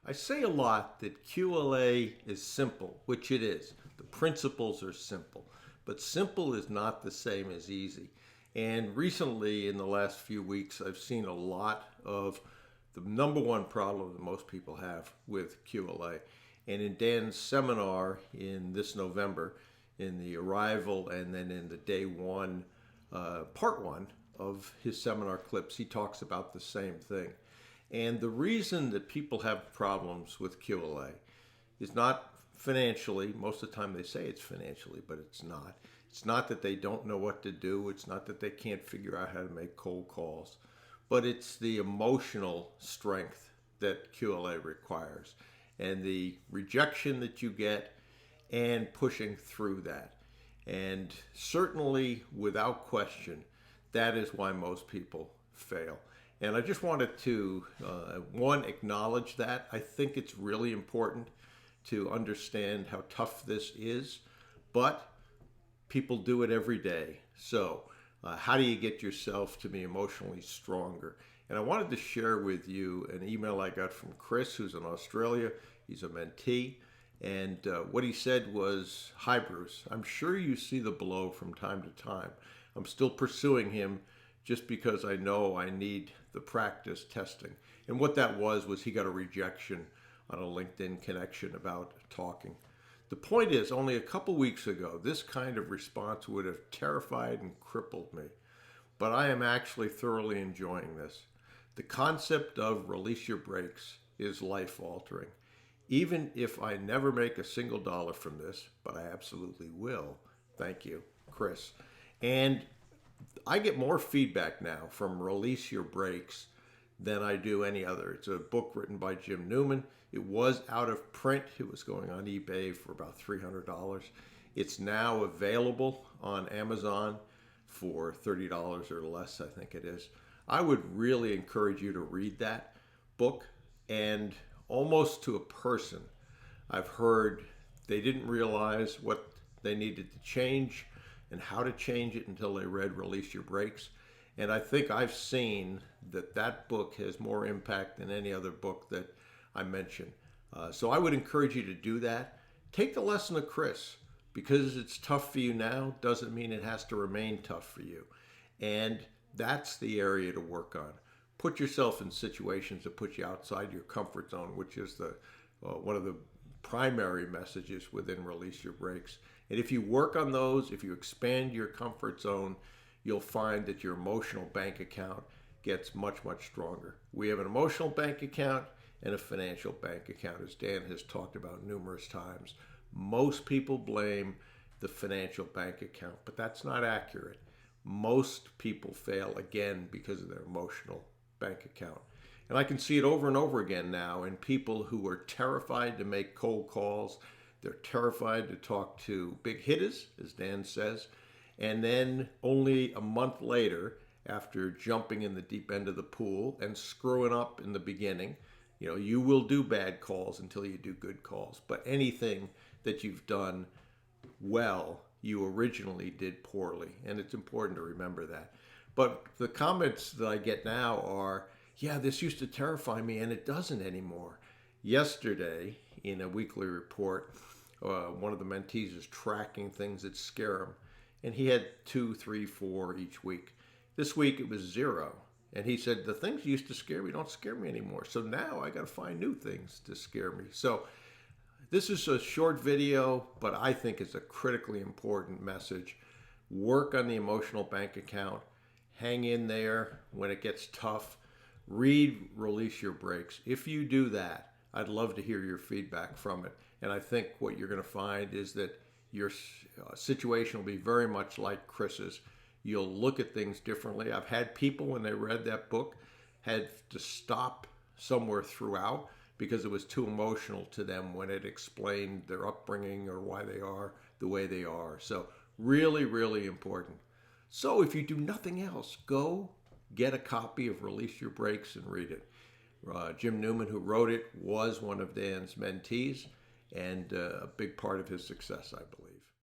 I say a lot that QLA is simple, which it is. The principles are simple, but simple is not the same as easy. And recently, in the last few weeks, I've seen a lot of the number one problem that most people have with QLA. And in Dan's seminar in this November, in the arrival and then in the day one, part one of his seminar clips, he talks about the same thing. And the reason that people have problems with QLA is not financially. Most of the time they say it's financially, but it's not. It's not that they don't know what to do. It's not that they can't figure out how to make cold calls. But it's the emotional strength that QLA requires and the rejection that you get and pushing through that. And certainly, without question, that is why most people fail. And I just wanted to, one, acknowledge that. I think it's really important to understand how tough this is, but people do it every day. So how do you get yourself to be emotionally stronger? And I wanted to share with you an email I got from Chris, who's in Australia. He's a mentee. And what he said was, "Hi, Bruce. I'm sure you see the blow from time to time. I'm still pursuing him just because I know I need the practice testing." And what that was he got a rejection on a LinkedIn connection about talking. The point is, only a couple weeks ago, this kind of response would have terrified and crippled me. But I am actually thoroughly enjoying this. The concept of release your brakes is life-altering. Even if I never make a single dollar from this, but I absolutely will. Thank you, Chris. And I get more feedback now from Release Your Brakes than I do any other. It's a book written by Jim Newman. It was out of print. It was going on eBay for about $300. It's now available on Amazon for $30 or less, I think it is. I would really encourage you to read that book. And almost to a person, I've heard they didn't realize what they needed to change and how to change it until they read Release Your Brakes. And I think I've seen that that book has more impact than any other book that I mentioned. So I would encourage you to do that. Take the lesson of Chris. Because it's tough for you now doesn't mean it has to remain tough for you. And that's the area to work on. Put yourself in situations that put you outside your comfort zone, which is the one of the primary messages within Release Your Brakes. And if you work on those, if you expand your comfort zone, you'll find that your emotional bank account gets much, much stronger. We have an emotional bank account and a financial bank account, as Dan has talked about numerous times. Most people blame the financial bank account, but that's not accurate. Most people fail again because of their emotional bank account. And I can see it over and over again now in people who are terrified to make cold calls. They're terrified to talk to big hitters, as Dan says. And then only a month later, after jumping in the deep end of the pool and screwing up in the beginning, you will do bad calls until you do good calls. But anything that you've done well, you originally did poorly. And it's important to remember that. But the comments that I get now are, yeah, this used to terrify me and it doesn't anymore. Yesterday, in a weekly report, one of the mentees is tracking things that scare him. And he had 2, 3, 4 each week. This week it was 0. And he said, the things that used to scare me don't scare me anymore. So now I got to find new things to scare me. So this is a short video, but I think it's a critically important message. Work on the emotional bank account. Hang in there when it gets tough. Read Release Your Brakes. If you do that, I'd love to hear your feedback from it. And I think what you're going to find is that your situation will be very much like Chris's. You'll look at things differently. I've had people, when they read that book, had to stop somewhere throughout because it was too emotional to them when it explained their upbringing or why they are the way they are. So really, really important. So if you do nothing else, go get a copy of Release Your Brakes and read it. Jim Newman, who wrote it, was one of Dan's mentees and a big part of his success, I believe.